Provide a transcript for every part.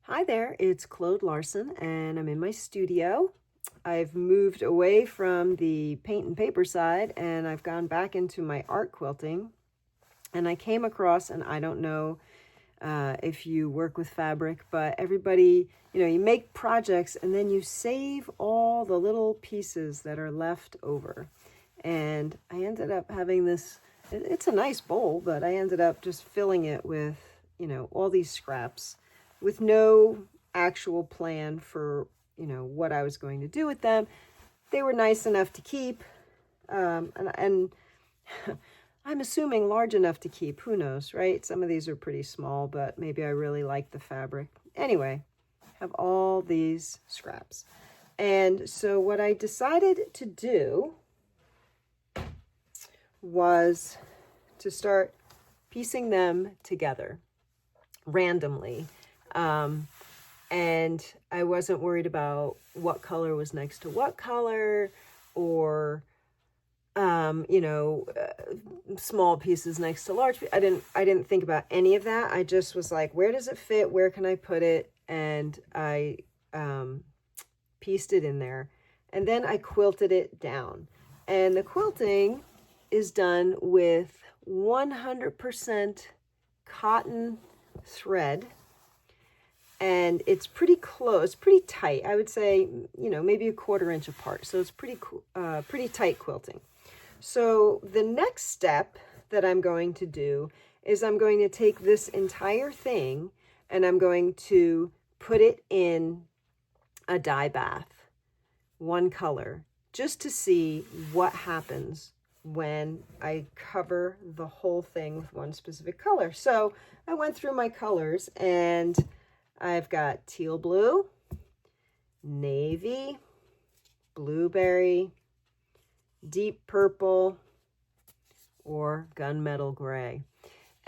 Hi there, it's Claude Larson and I'm in my studio. I've moved away from the paint and paper side and I've gone back into my art quilting. And I came across, and I don't know if you work with fabric, but everybody, you make projects and then you save all the little pieces that are left over. And I ended up having this, it's a nice bowl, but I ended up just filling it with, all these scraps with no actual plan for, what I was going to do with them. They were nice enough to keep, and I'm assuming large enough to keep. Who knows, right? Some of these are pretty small, but maybe I really like the fabric. Anyway, have all these scraps. And so what I decided to do was to start piecing them together randomly. And I wasn't worried about what color was next to what color, or small pieces next to large. I didn't think about any of that. I just was like, where does it fit? Where can I put it? And I pieced it in there, and then I quilted it down. And the quilting is done with 100% cotton thread, and it's pretty close, pretty tight. I would say, maybe a 1/4 inch apart. So it's pretty tight quilting. So the next step that I'm going to do is I'm going to take this entire thing and I'm going to put it in a dye bath, one color, just to see what happens when I cover the whole thing with one specific color. So I went through my colors and I've got teal blue, navy, blueberry, deep purple, or gunmetal gray.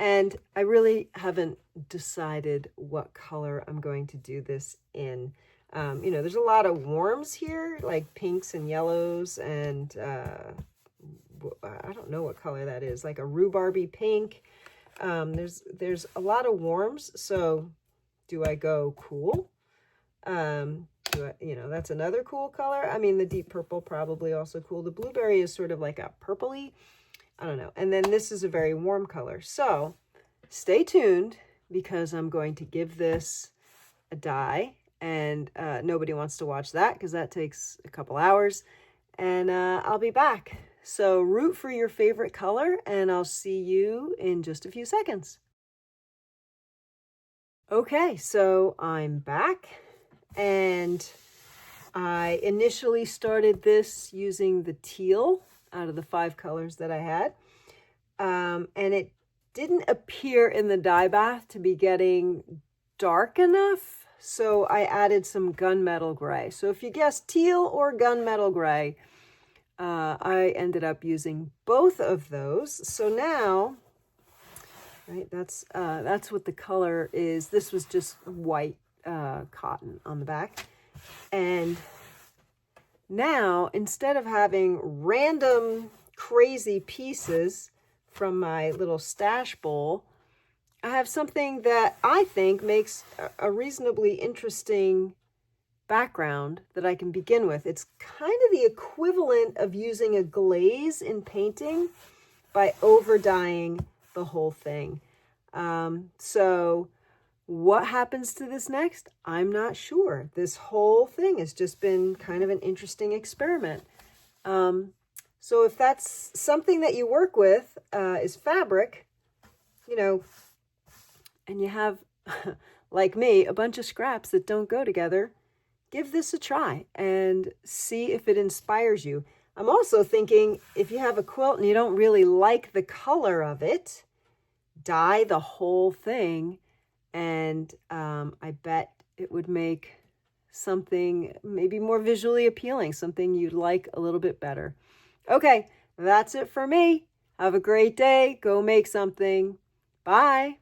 And I really haven't decided what color I'm going to do this in. There's a lot of warms here, like pinks and yellows, and I don't know what color that is, like a rhubarby pink. There's a lot of warms. So do I go cool? That's another cool color. I mean, the deep purple probably also cool. The blueberry is sort of like a purpley, I don't know. And then this is a very warm color. So stay tuned, because I'm going to give this a dye, and nobody wants to watch that because that takes a couple hours, and I'll be back. So root for your favorite color, and I'll see you in just a few seconds. Okay, so I'm back, and I initially started this using the teal out of the 5 colors that I had, and it didn't appear in the dye bath to be getting dark enough, so I added some gunmetal gray. So if you guess teal or gunmetal gray, I ended up using both of those. So now, right, that's what the color is. This was just white cotton on the back. And now, instead of having random crazy pieces from my little stash bowl, I have something that I think makes a reasonably interesting background that I can begin with. It's kind of the equivalent of using a glaze in painting by over dyeing the whole thing. So what happens to this next? I'm not sure. This whole thing has just been kind of an interesting experiment. So if that's something that you work with, is fabric, and you have, like me, a bunch of scraps that don't go together, give this a try and see if it inspires you. I'm also thinking, if you have a quilt and you don't really like the color of it, dye the whole thing, and I bet it would make something maybe more visually appealing, something you'd like a little bit better. Okay, that's it for me. Have a great day. Go make something. Bye.